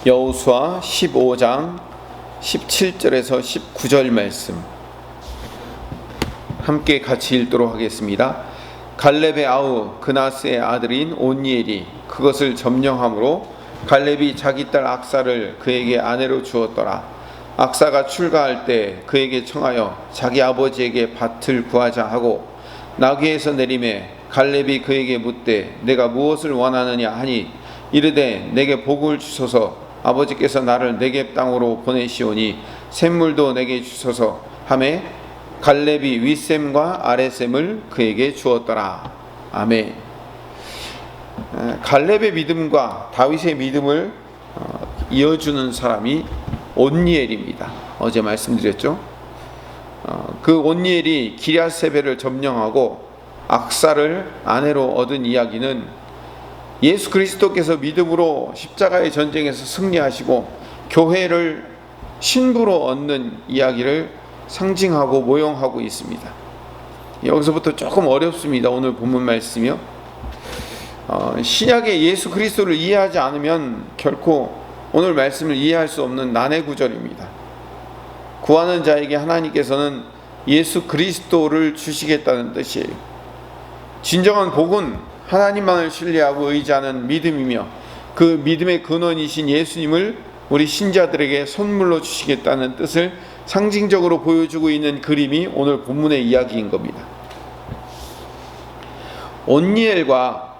여호수아 15장 17절에서 19절 말씀 함께 같이 읽도록 하겠습니다. 갈렙의 아우 그나스의 아들인 온니엘이 그것을 점령함으로 갈렙이 자기 딸 악사를 그에게 아내로 주었더라. 악사가 출가할 때 그에게 청하여 자기 아버지에게 밭을 구하자 하고 나귀에서 내리매 갈렙이 그에게 묻되 내가 무엇을 원하느냐 하니 이르되 내게 복을 주소서 아버지께서 나를 네겝 땅으로 보내시오니 샘물도 내게 주소서 하매 갈렙이 윗샘과 아랫샘을 그에게 주었더라. 아멘. 갈렙의 믿음과 다윗의 믿음을 이어주는 사람이 온니엘입니다. 어제 말씀드렸죠. 그 온니엘이 기럇세벨을 점령하고 악사를 아내로 얻은 이야기는 예수 그리스도께서 믿음으로 십자가의 전쟁에서 승리하시고 교회를 신부로 얻는 이야기를 상징하고 모형하고 있습니다. 여기서부터 조금 어렵습니다. 오늘 본문 말씀이요. 신약의 예수 그리스도를 이해하지 않으면 결코 오늘 말씀을 이해할 수 없는 난해 구절입니다. 구하는 자에게 하나님께서는 예수 그리스도를 주시겠다는 뜻이에요. 진정한 복은 하나님만을 신뢰하고 의지하는 믿음이며 그 믿음의 근원이신 예수님을 우리 신자들에게 선물로 주시겠다는 뜻을 상징적으로 보여주고 있는 그림이 오늘 본문의 이야기인 겁니다. 온니엘과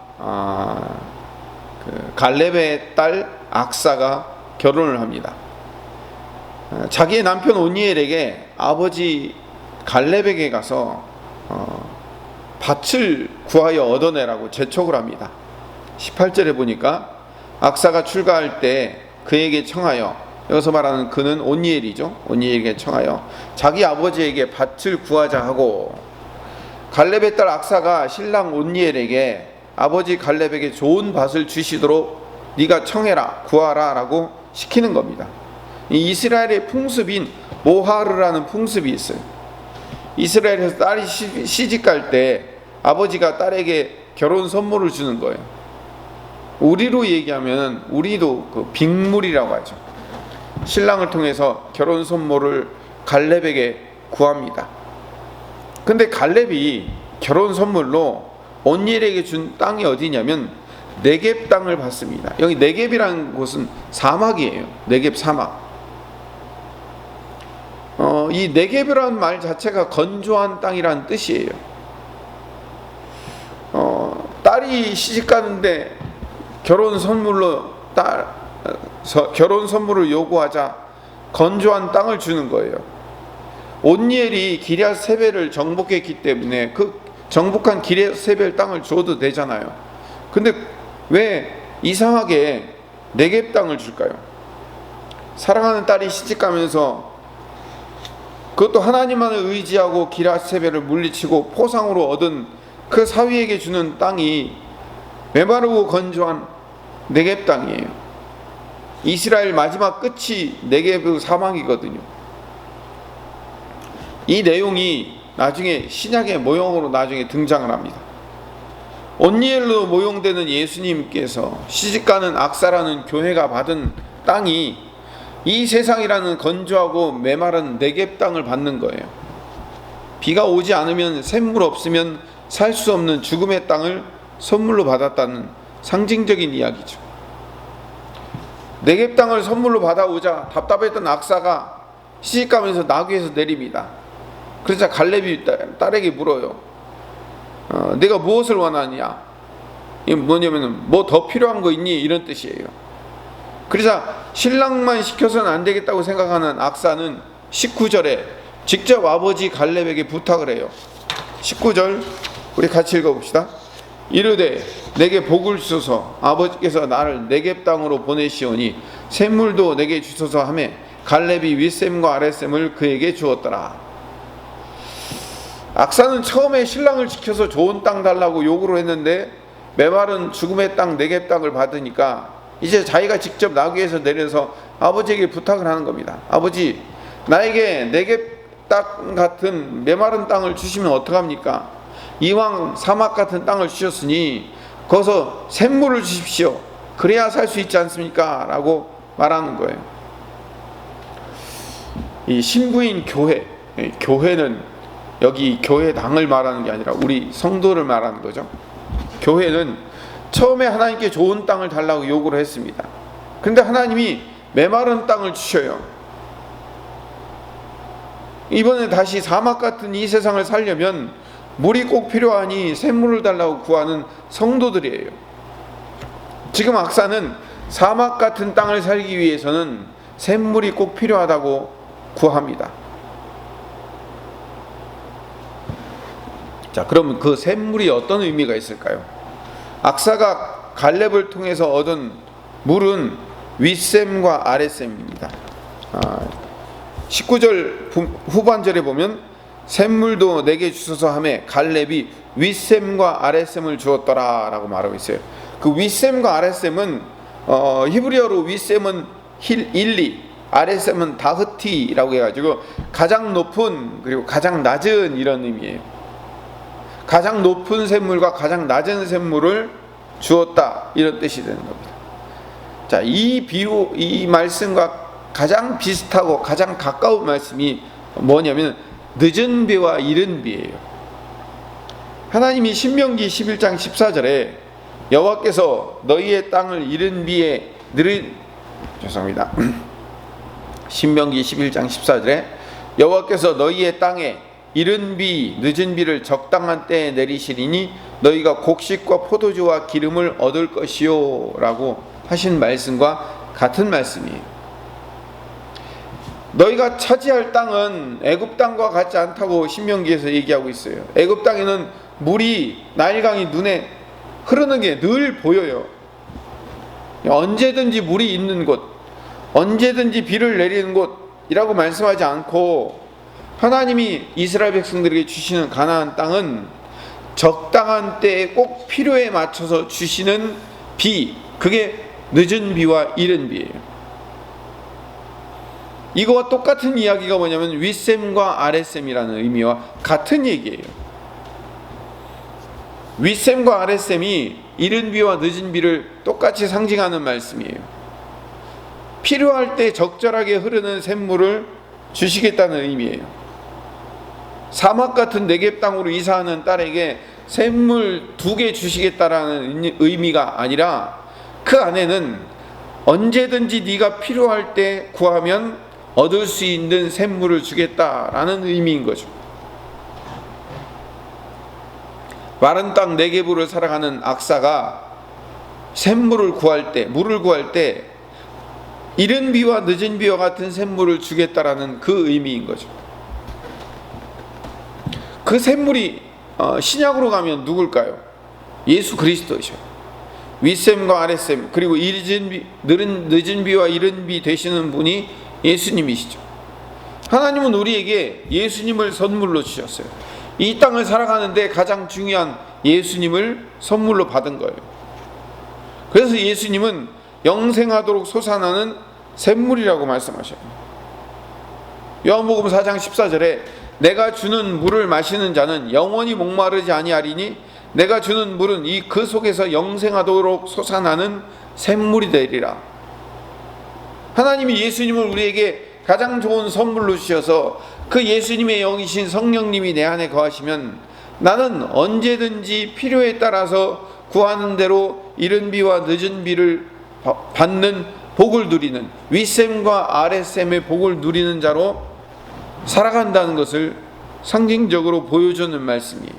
갈렙의 딸 악사가 결혼을 합니다. 자기의 남편 온니엘에게 아버지 갈렙에게 가서 밭을 구하여 얻어내라고 재촉을 합니다. 18절에 보니까 악사가 출가할 때 그에게 청하여, 여기서 말하는 그는 온니엘이죠. 온니엘에게 청하여 자기 아버지에게 밭을 구하자 하고, 갈렙의 딸 악사가 신랑 온니엘에게 아버지 갈렙에게 좋은 밭을 주시도록 네가 청해라, 구하라 라고 시키는 겁니다. 이 이스라엘의 풍습인 모하르라는 풍습이 있어요. 이스라엘에서 딸이 시집갈 때 아버지가 딸에게 결혼 선물을 주는 거예요. 우리로 얘기하면 우리도 그 빅물이라고 하죠. 신랑을 통해서 결혼 선물을 갈렙에게 구합니다. 근데 갈렙이 결혼 선물로 온니엘에게 준 땅이 어디냐면 네겝 땅을 받습니다. 여기 네겝이라는 곳은 사막이에요. 네겝 사막. 이 네겝이라는 말 자체가 건조한 땅이라는 뜻이에요. 딸이 시집 가는데 결혼 선물을 요구하자 건조한 땅을 주는 거예요. 온니엘이 기럇세벨을 정복했기 때문에 그 정복한 기럇세벨 땅을 줘도 되잖아요. 근데 왜 이상하게 네겝 땅을 줄까요? 사랑하는 딸이 시집 가면서 그것도 하나님만을 의지하고 기럇세벨을 물리치고 포상으로 얻은 그 사위에게 주는 땅이 메마르고 건조한 네겝 땅이에요. 이스라엘 마지막 끝이 네겝 사막이거든요. 이 내용이 나중에 신약의 모형으로 나중에 등장을 합니다. 온니엘로 모형되는 예수님께서 시집가는 악사라는 교회가 받은 땅이 이 세상이라는 건조하고 메마른 네겝 땅을 받는 거예요. 비가 오지 않으면 샘물 없으면 살 수 없는 죽음의 땅을 선물로 받았다는 상징적인 이야기죠. 네겝 땅을 선물로 받아오자 답답했던 악사가 시집가면서 나귀에서 내립니다. 그러자 갈렙이 딸에게 물어요. 내가 무엇을 원하냐? 이게 뭐냐면 뭐 더 필요한 거 있니? 이런 뜻이에요. 그러자 신랑만 시켜서는 안 되겠다고 생각하는 악사는 19절에 직접 아버지 갈렙에게 부탁을 해요. 19절 우리 같이 읽어봅시다. 이르되 내게 복을 주소서 아버지께서 나를 네겝 땅으로 보내시오니 샘물도 내게 주소서 하매 갈렙이 윗샘과 아랫샘을 그에게 주었더라. 악사는 처음에 신랑을 지켜서 좋은 땅 달라고 요구를 했는데 메마른 죽음의 땅 네겝 땅을 받으니까 이제 자기가 직접 나귀에서 내려서 아버지에게 부탁을 하는 겁니다. 아버지, 나에게 네겝 땅 같은 메마른 땅을 주시면 어떡합니까? 이왕 사막 같은 땅을 주셨으니 거기서 샘물을 주십시오. 그래야 살 수 있지 않습니까? 라고 말하는 거예요. 이 신부인 교회, 교회는 여기 교회당을 말하는 게 아니라 우리 성도를 말하는 거죠. 교회는 처음에 하나님께 좋은 땅을 달라고 요구를 했습니다. 그런데 하나님이 메마른 땅을 주셔요. 이번에 다시 사막 같은 이 세상을 살려면 물이 꼭 필요하니 샘물을 달라고 구하는 성도들이에요. 지금 악사는 사막 같은 땅을 살기 위해서는 샘물이 꼭 필요하다고 구합니다. 자, 그러면 그 샘물이 어떤 의미가 있을까요? 악사가 갈렙을 통해서 얻은 물은 윗샘과 아랫샘입니다. 19절 후반절에 보면 샘물도 내게 주소서 하며 갈렙이 윗샘과 아랫샘을 주었더라 라고 말하고 있어요. 그 윗샘과 아랫샘은 히브리어로 윗샘은 일리, 아랫샘은 다흐티라고 해가지고 가장 높은 그리고 가장 낮은 이런 의미예요. 가장 높은 샘물과 가장 낮은 샘물을 주었다 이런 뜻이 되는 겁니다. 자, 이 말씀과 가장 비슷하고 가장 가까운 말씀이 뭐냐면 늦은 비와 이른 비예요. 하나님이 신명기 11장 14절에 여호와께서 너희의 땅을 이른 비에 신명기 11장 14절에 여호와께서 너희의 땅에 이른 비 늦은 비를 적당한 때에 내리시리니 너희가 곡식과 포도주와 기름을 얻을 것이요 라고 하신 말씀과 같은 말씀이에요. 너희가 차지할 땅은 애굽 땅과 같지 않다고 신명기에서 얘기하고 있어요. 애굽 땅에는 물이 나일강이 눈에 흐르는 게 늘 보여요. 언제든지 물이 있는 곳, 언제든지 비를 내리는 곳이라고 말씀하지 않고 하나님이 이스라엘 백성들에게 주시는 가나안 땅은 적당한 때에 꼭 필요에 맞춰서 주시는 비, 그게 늦은 비와 이른 비예요. 이거와 똑같은 이야기가 뭐냐면 윗샘과 아랫샘이라는 의미와 같은 얘기예요. 윗샘과 아랫샘이 이른 비와 늦은 비를 똑같이 상징하는 말씀이에요. 필요할 때 적절하게 흐르는 샘물을 주시겠다는 의미예요. 사막 같은 네겝 땅으로 이사하는 딸에게 샘물 2개 주시겠다라는 의미가 아니라 그 안에는 언제든지 네가 필요할 때 구하면 얻을 수 있는 샘물을 주겠다라는 의미인 거죠. 마른 땅 네겝으로 살아가는 악사가 샘물을 구할 때, 물을 구할 때 이른 비와 늦은 비와 같은 샘물을 주겠다라는 그 의미인 거죠. 그 샘물이 신약으로 가면 누굴까요? 예수 그리스도죠. 윗샘과 아랫샘 그리고 늦은 비와 이른 비 되시는 분이 예수님이시죠. 하나님은 우리에게 예수님을 선물로 주셨어요. 이 땅을 살아가는데 가장 중요한 예수님을 선물로 받은 거예요. 그래서 예수님은 영생하도록 솟아나는 샘물이라고 말씀하셔요. 요한복음 4장 14절에 내가 주는 물을 마시는 자는 영원히 목마르지 아니하리니 내가 주는 물은 그 속에서 영생하도록 솟아나는 샘물이 되리라. 하나님이 예수님을 우리에게 가장 좋은 선물로 주셔서 그 예수님의 영이신 성령님이 내 안에 거하시면 나는 언제든지 필요에 따라서 구하는 대로 이른 비와 늦은 비를 받는 복을 누리는 윗샘과 아랫샘의 복을 누리는 자로 살아간다는 것을 상징적으로 보여주는 말씀이에요.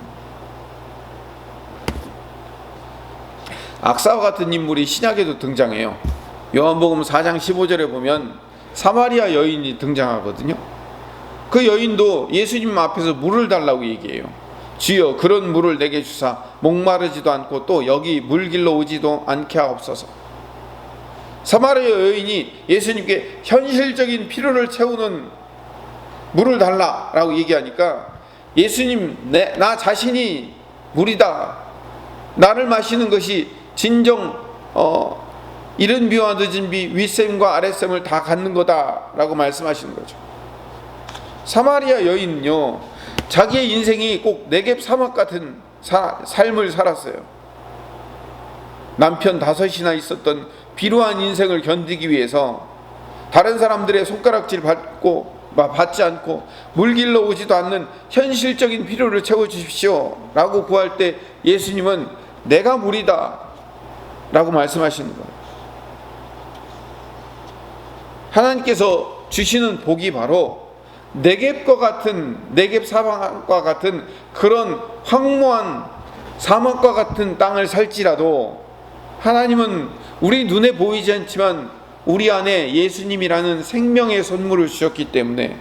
악사와 같은 인물이 신약에도 등장해요. 요한복음 4장 15절에 보면 사마리아 여인이 등장하거든요. 그 여인도 예수님 앞에서 물을 달라고 얘기해요. 주여 그런 물을 내게 주사 목마르지도 않고 또 여기 물길로 오지도 않게 하옵소서. 사마리아 여인이 예수님께 현실적인 필요를 채우는 물을 달라라고 얘기하니까 예수님 나 자신이 물이다. 나를 마시는 것이 진정 이른 비와 늦은 비 윗샘과 아랫샘을 다 갖는 거다라고 말씀하시는 거죠. 사마리아 여인은요 자기의 인생이 꼭 네겝 사막 같은 삶을 살았어요. 남편 5이나 있었던 비루한 인생을 견디기 위해서 다른 사람들의 손가락질 받지 않고 물길러 오지도 않는 현실적인 필요를 채워주십시오 라고 구할 때 예수님은 내가 물이다 라고 말씀하시는 거예요. 하나님께서 주시는 복이 바로 네겝 사막과 같은 그런 황무한 사막과 같은 땅을 살지라도 하나님은 우리 눈에 보이지 않지만 우리 안에 예수님이라는 생명의 선물을 주셨기 때문에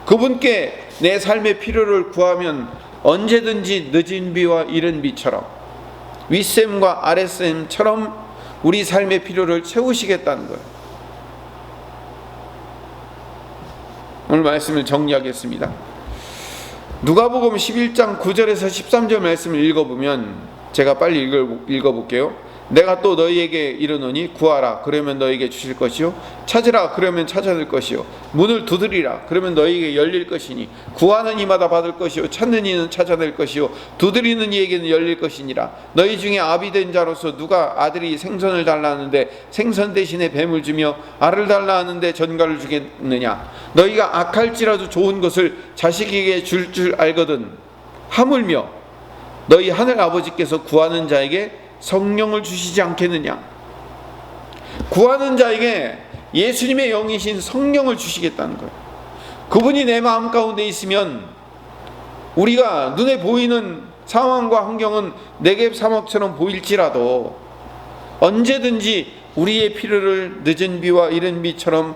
그분께 내 삶의 필요를 구하면 언제든지 늦은 비와 이른 비처럼 윗샘과 아랫샘처럼 우리 삶의 필요를 채우시겠다는 거예요. 오늘 말씀을 정리하겠습니다. 누가복음 11장 9절에서 13절 말씀을 읽어보면 제가 빨리 읽어볼게요. 내가 또 너희에게 이르노니 구하라 그러면 너희에게 주실 것이요 찾으라 그러면 찾아낼 것이요 문을 두드리라 그러면 너희에게 열릴 것이니 구하는 이마다 받을 것이요 찾는 이는 찾아낼 것이요 두드리는 이에게는 열릴 것이니라. 너희 중에 아비된 자로서 누가 아들이 생선을 달라 하는데 생선 대신에 뱀을 주며 알을 달라 하는데 전갈을 주겠느냐. 너희가 악할지라도 좋은 것을 자식에게 줄 알거든 하물며 너희 하늘 아버지께서 구하는 자에게 성령을 주시지 않겠느냐. 구하는 자에게 예수님의 영이신 성령을 주시겠다는 거예요. 그분이 내 마음 가운데 있으면 우리가 눈에 보이는 상황과 환경은 네겝 사막처럼 보일지라도 언제든지 우리의 필요를 늦은 비와 이른 비처럼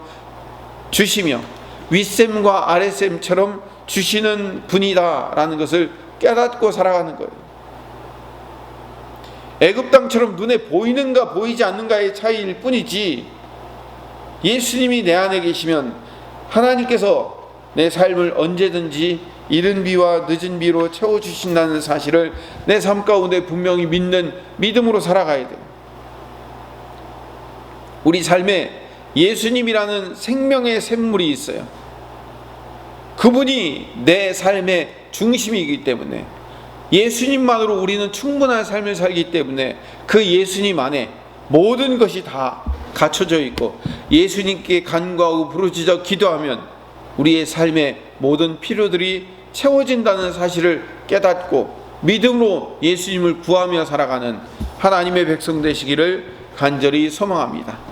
주시며 윗샘과 아랫샘처럼 주시는 분이다라는 것을 깨닫고 살아가는 거예요. 애굽 땅처럼 눈에 보이는가 보이지 않는가의 차이일 뿐이지 예수님이 내 안에 계시면 하나님께서 내 삶을 언제든지 이른 비와 늦은 비로 채워주신다는 사실을 내 삶 가운데 분명히 믿는 믿음으로 살아가야 돼요. 우리 삶에 예수님이라는 생명의 샘물이 있어요. 그분이 내 삶의 중심이기 때문에 예수님만으로 우리는 충분한 삶을 살기 때문에 그 예수님 안에 모든 것이 다 갖춰져 있고 예수님께 간구하고 부르짖어 기도하면 우리의 삶의 모든 필요들이 채워진다는 사실을 깨닫고 믿음으로 예수님을 구하며 살아가는 하나님의 백성 되시기를 간절히 소망합니다.